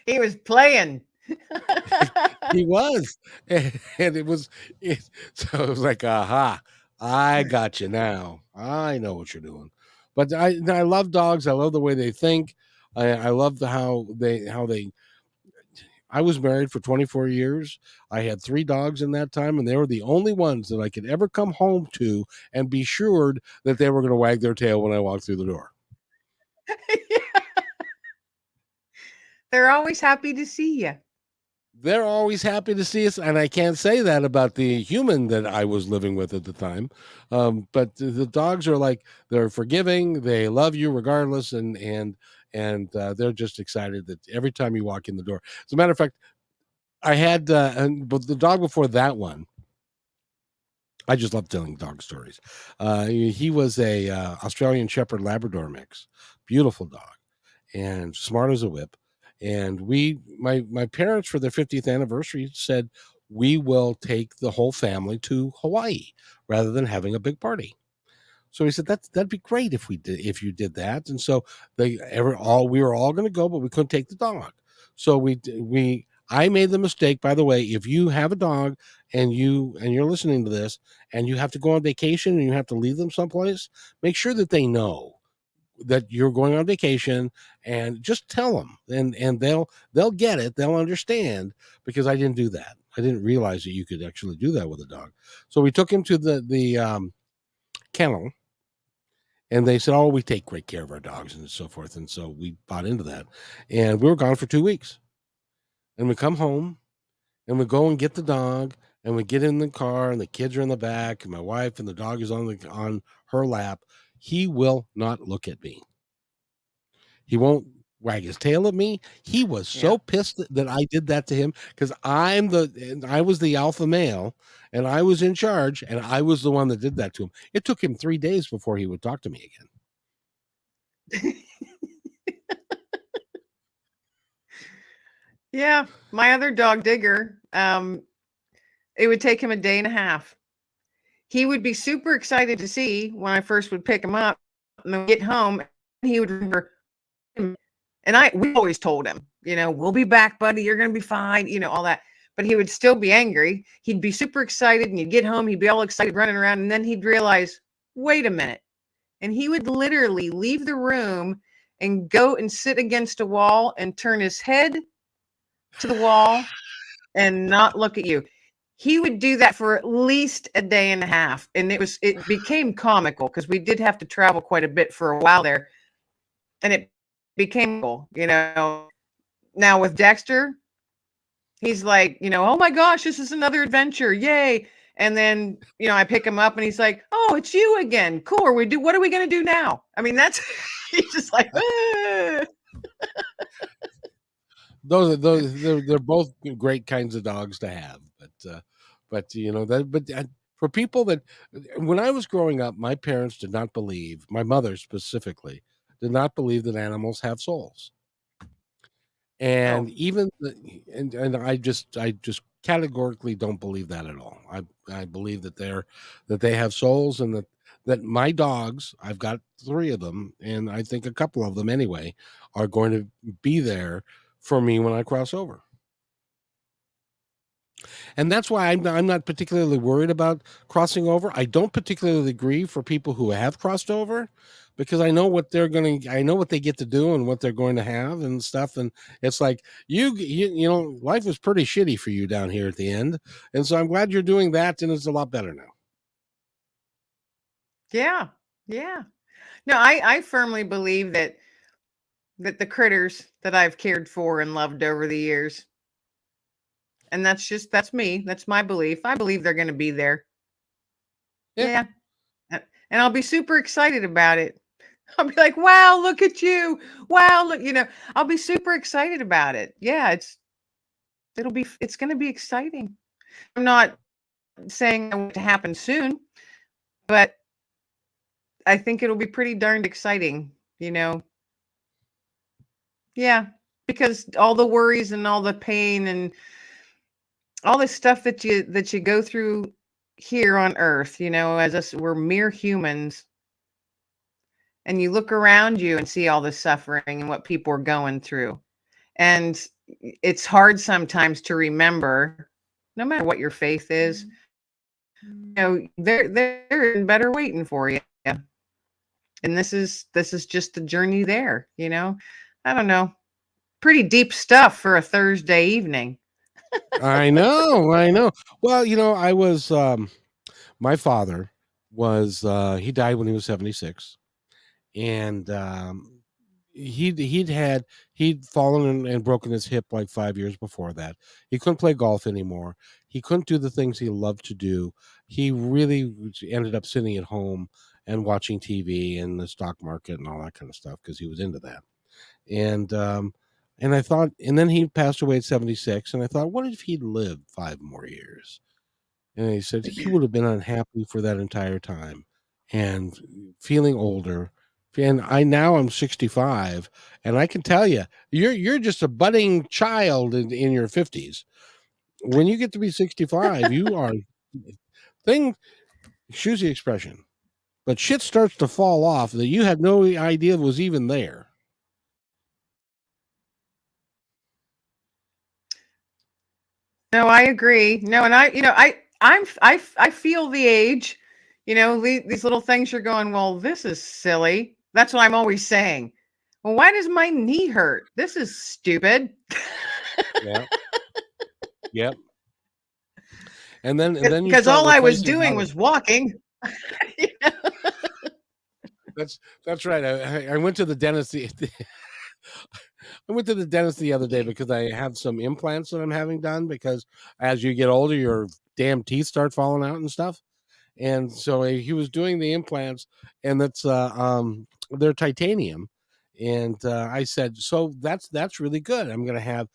He was playing. He was, and so it was like, aha, I got you now. I know what you're doing. But I love dogs. I love the way they think. I love how they. I was married for 24 years. I had 3 dogs in that time, and they were the only ones that I could ever come home to and be sure that they were going to wag their tail when I walked through the door. They're always happy to see you. They're always happy to see us, and I can't say that about the human that I was living with at the time. But the dogs are like, they're forgiving, they love you regardless, and they're just excited that every time you walk in the door. As a matter of fact, I had but the dog before that one. I just love telling dog stories. He was a Australian Shepherd Labrador mix, beautiful dog and smart as a whip. And my parents, for their 50th anniversary, said we will take the whole family to Hawaii rather than having a big party. So he said that'd be great if you did that. And so we were all going to go, but we couldn't take the dog. So I made the mistake. By the way, if you have a dog and you're listening to this and you have to go on vacation and you have to leave them someplace, make sure that they know that you're going on vacation, and just tell them, and they'll get it, they'll understand, because I didn't do that. I didn't realize that you could actually do that with a dog. So we took him to the kennel, and they said, "Oh, we take great care of our dogs," and so forth. And so we bought into that, and we were gone for 2 weeks, and we come home, and we go and get the dog, and we get in the car, and the kids are in the back, and my wife and the dog is on her lap. He will not look at me. He won't wag his tail at me. He was Yeah. so pissed that I did that to him, because I was the alpha male, and I was in charge, and I was the one that did that to him. It took him 3 days before he would talk to me again. Yeah, my other dog, Digger, it would take him a day and a half. He would be super excited to see when I first would pick him up, and then get home, and he would remember. And we always told him, we'll be back, buddy. You're going to be fine, all that. But he would still be angry. He'd be super excited, and you'd get home, he'd be all excited running around. And then he'd realize, wait a minute. And he would literally leave the room and go and sit against a wall and turn his head to the wall and not look at you. He would do that for at least a day and a half. And it became comical, because we did have to travel quite a bit for a while there. And it became cool, Now with Dexter, he's like, oh my gosh, this is another adventure. Yay. And then, I pick him up and he's like, oh, it's you again. Cool. What are we going to do now? I mean, he's just like, ah. They're both great kinds of dogs to have, but for people that, when I was growing up, my parents did not believe, my mother specifically did not believe that animals have souls. And Oh, and I just categorically don't believe that at all. I believe that they have souls, and that my dogs, I've got 3 of them, and I think a couple of them anyway, are going to be there for me when I cross over. And that's why I'm not particularly worried about crossing over. I don't particularly agree for people who have crossed over, because I know what I know what they get to do and what they're going to have and stuff. And it's like you know, life was pretty shitty for you down here at the end, and so I'm glad you're doing that, and it's a lot better now. Yeah. Yeah. No, I firmly believe that the critters that I've cared for and loved over the years, and that's me. That's my belief. I believe they're going to be there. Yeah, Yeah. And I'll be super excited about it. I'll be like, "Wow, look at you. Wow, look, I'll be super excited about it." Yeah, it's going to be exciting. I'm not saying I want it to happen soon, but I think it'll be pretty darned exciting, you know. Yeah, because all the worries and all the pain and all the stuff that you go through here on earth, as us, we're mere humans, and you look around you and see all the suffering and what people are going through. And it's hard sometimes to remember, no matter what your faith is, they're in better waiting for you. And this is just the journey there. I don't know. Pretty deep stuff for a Thursday evening. I know, I know. Well, I was my father was he died when he was 76, and he'd fallen and broken his hip like 5 years before that. He couldn't play golf anymore. He couldn't do the things he loved to do. He really ended up sitting at home and watching TV and the stock market and all that kind of stuff because he was into that. And I thought, and then he passed away at 76, and I thought, what if he'd lived 5 more years? And he said he would have been unhappy for that entire time and feeling older. And I'm 65, and I can tell you, you're just a budding child in your 50s. When you get to be 65, you are thing excuse the expression, but shit starts to fall off that you had no idea was even there. No, I agree. No, and I feel the age. These little things you're going, well, this is silly. That's what I'm always saying. Well, why does my knee hurt? This is stupid. Yeah. Yep. And then you Because start all I was replacing doing was walking. that's right. I went to the dentist. I went to the dentist the other day because I have some implants that I'm having done, because as you get older, your damn teeth start falling out and stuff. And so he was doing the implants, and they're titanium. And I said, so that's really good. I'm going to have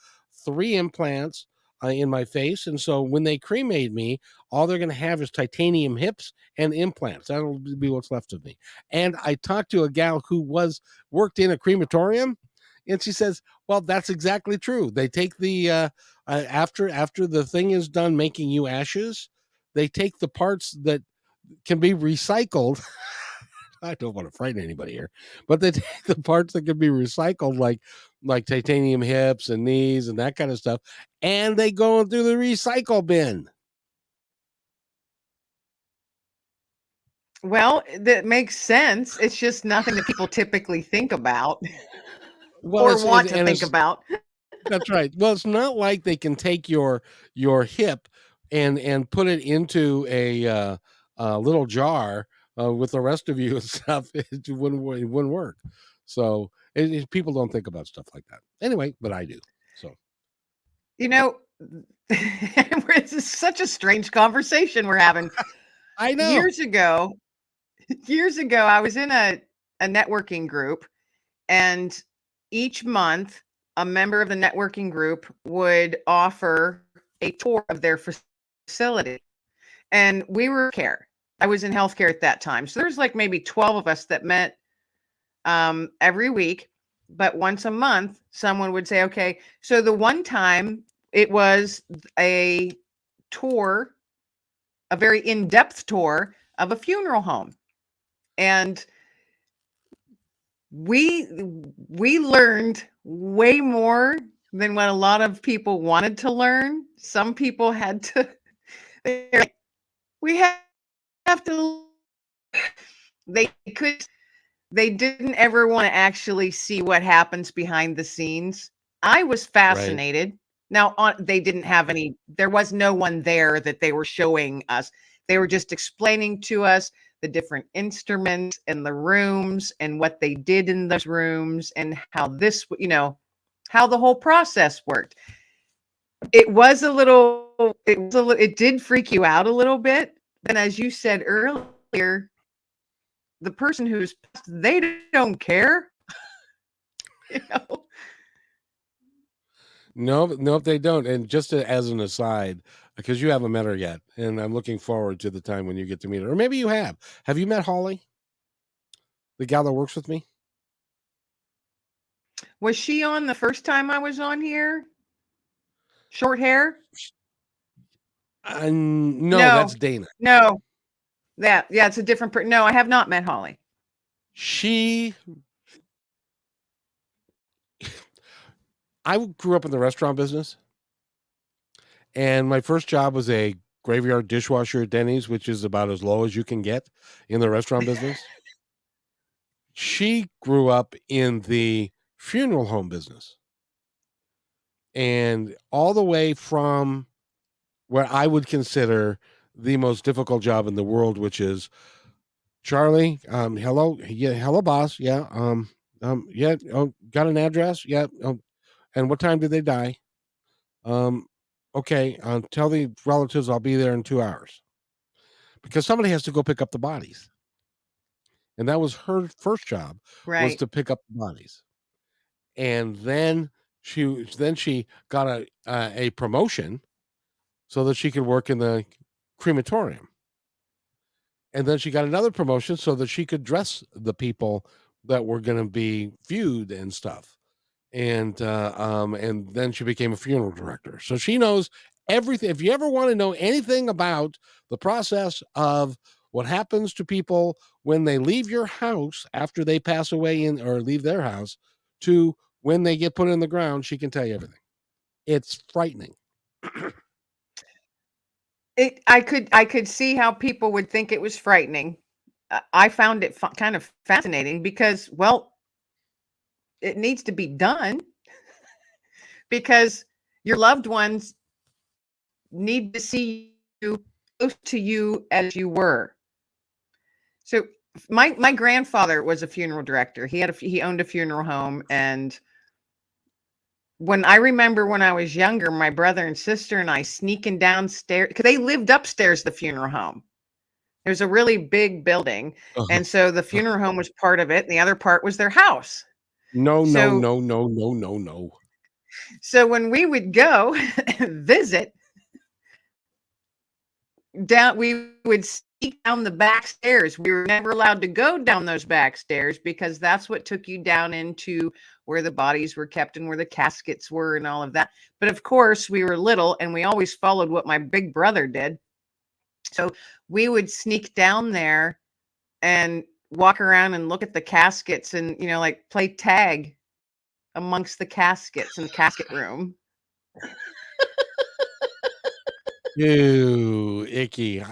3 implants in my face, and so when they cremate me, all they're going to have is titanium hips and implants. That'll be what's left of me. And I talked to a gal who worked in a crematorium, and she says, well, that's exactly true. They take the after the thing is done making you ashes, they take the parts that can be recycled. I don't want to frighten anybody here, but they take the parts that can be recycled, like titanium hips and knees and that kind of stuff, and they go through the recycle bin. Well, that makes sense. It's just nothing that people typically think about Well, or want to think it's about. that's right. Well, it's not like they can take your hip and put it into a little jar with the rest of you and stuff. It wouldn't work. So people don't think about stuff like that anyway, but I do. So You know, it's such a strange conversation we're having. I know. Years ago, I was in a networking group, and each month a member of the networking group would offer a tour of their facility. And we were care. I was in healthcare at that time. So there's like maybe 12 of us that met every week, but once a month, someone would say, okay, so the one time it was a tour, a very in-depth tour of a funeral home. And we learned way more than what a lot of people wanted to learn. Some people had to, they're like, we have to, they could, they didn't ever want to actually see what happens behind the scenes. I was Right. fascinated. Now, they didn't have any, there was no one there that they were showing us. They were just explaining to us the different instruments and the rooms and what they did in those rooms and how this, how the whole process worked. It was a little, it did freak you out a little bit. And as you said earlier, the person who's, they don't care, you know. No, they don't. And just as an aside, because you haven't met her yet, and I'm looking forward to the time when you get to meet her. Or maybe you have. Have you met Holly, the gal that works with me? Was she on the first time I was on here? Short hair? No, that's No, Dana. no. Yeah, it's a different person. No, I have not met Holly. She, I grew up in the restaurant business, and my first job was a graveyard dishwasher at Denny's, which is about as low as you can get in the restaurant business. She grew up in the funeral home business, and all the way from what I would consider the most difficult job in the world, which is Charlie. Hello, yeah, hello, boss. Yeah, yeah. Oh, got an address? Yeah. Oh, and what time did they die? Um, okay. Tell the relatives I'll be there in 2 hours because somebody has to go pick up the bodies, and that was her first job, was Right. to pick up the bodies. And then she got a promotion so that she could work in the crematorium. And then she got another promotion so that she could dress the people that were going to be viewed and stuff. And then she became a funeral director. So she knows everything. If you ever want to know anything about the process of what happens to people when they leave your house after they pass away in or leave their house to when they get put in the ground, she can tell you everything. It's frightening. I could see how people would think it was frightening. I found it kind of fascinating because, well, it needs to be done because your loved ones need to see you close to you as you were. So my grandfather was a funeral director. He owned a funeral home, and when I remember when I was younger, my brother and sister and I sneaking downstairs because they lived upstairs the funeral home. It was a really big building, Uh-huh. and so the funeral home was part of it, and the other part was their house. No, no, So no, no, no, no, no. so when we would go visit down, we would sneak down the back stairs. We were never allowed to go down those back stairs because that's what took you down into where the bodies were kept and where the caskets were and all of that. But of course, we were little and we always followed what my big brother did. So we would sneak down there and walk around and look at the caskets and, like play tag amongst the caskets in the casket room. Ew, icky.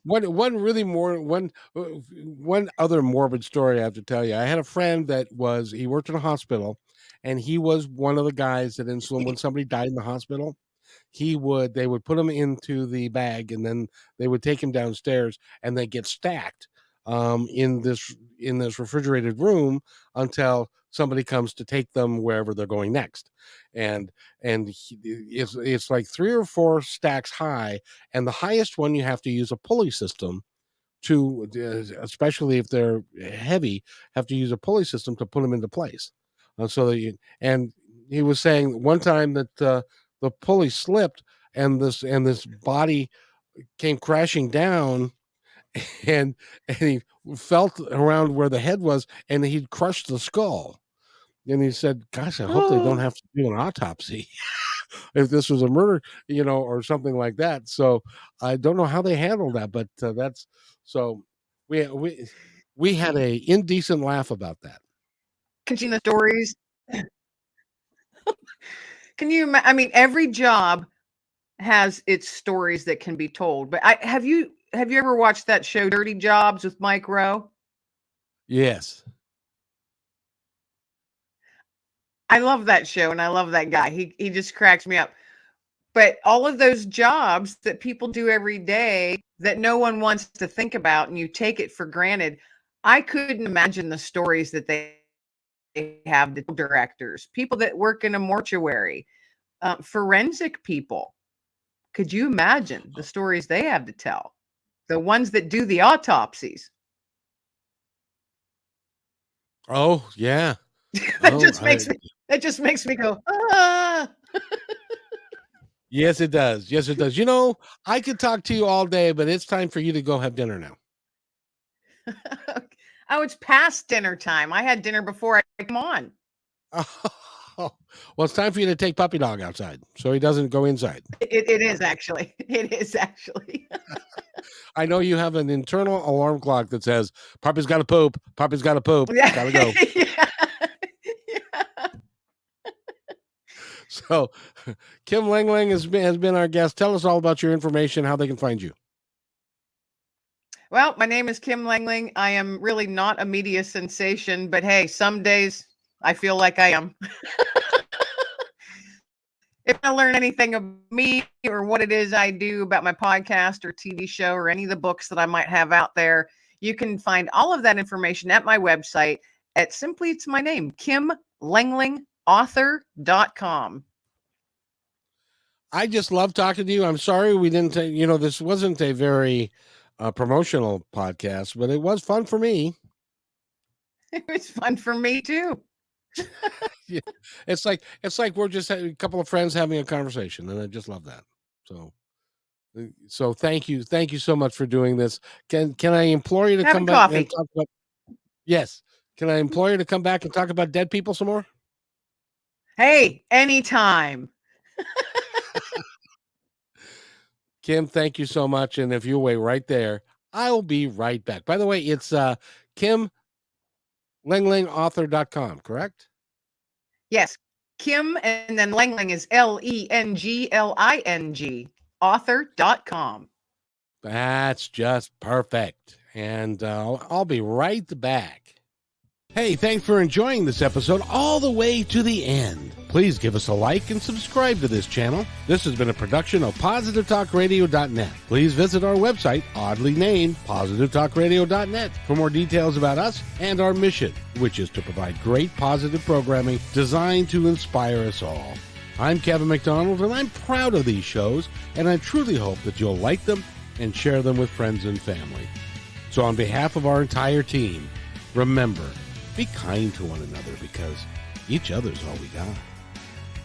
One really more one other morbid story I have to tell you. I had a friend that he worked in a hospital, and he was one of the guys that when somebody died in the hospital, they would put him into the bag, and then they would take him downstairs, and they get stacked in this refrigerated room until somebody comes to take them wherever they're going next. And it's like 3 or 4 stacks high, and the highest one you have to use a pulley system to, especially if they're heavy, have to use a pulley system to put them into place. And he was saying one time that the pulley slipped, and this body came crashing down, and he felt around where the head was, and he'd crushed the skull. And he said, "Gosh, I hope they don't have to do an autopsy if this was a murder, or something like that." So I don't know how they handled that, but that's so we we we had a indecent laugh about that. catching the stories. Can you? I mean, every job has its stories that can be told. But have you ever watched that show Dirty Jobs with Mike Rowe? Yes. I love that show and I love that guy. He just cracks me up. But all of those jobs that people do every day that no one wants to think about and you take it for granted, I couldn't imagine the stories that they have, the directors, people that work in a mortuary, forensic people. Could you imagine the stories they have to tell? The ones that do the autopsies. Oh, yeah. That just makes me go, ah. Yes, it does. Yes, it does. You know, I could talk to you all day, but it's time for you to go have dinner now. Oh, it's past dinner time. I had dinner before I came on. Oh, well, it's time for you to take Puppy Dog outside so he doesn't go inside. It is actually. It is actually. I know you have an internal alarm clock that says, Puppy's got to poop. Puppy's got to poop. Yeah. Gotta go. Yeah. So, Kim Lengling has been our guest. Tell us all about your information, how they can find you. Well, my name is Kim Lengling. I am really not a media sensation, but hey, some days I feel like I am. If I learn anything of me or what it is I do about my podcast or TV show or any of the books that I might have out there, you can find all of that information at my website at simply, it's my name, KimLenglingAuthor.com. I just love talking to you. I'm sorry we didn't, this wasn't a very promotional podcast, but it was fun for me. It was fun for me too. Yeah. It's like we're just a couple of friends having a conversation, and I just love that. So thank you so much for doing this. Can I implore you to come back and talk about? Yes. Can I implore you to come back and talk about dead people some more? Hey, anytime. Kim, thank you so much. And if you wait right there, I'll be right back. By the way, it's KimLenglingAuthor.com, correct? Yes. Kim and then Lengling is Lengling, author.com. That's just perfect. And I'll be right back. Hey, thanks for enjoying this episode all the way to the end. Please give us a like and subscribe to this channel. This has been a production of PositiveTalkRadio.net. Please visit our website, oddly named PositiveTalkRadio.net, for more details about us and our mission, which is to provide great positive programming designed to inspire us all. I'm Kevin McDonald, and I'm proud of these shows, and I truly hope that you'll like them and share them with friends and family. So on behalf of our entire team, remember, be kind to one another because each other's all we got.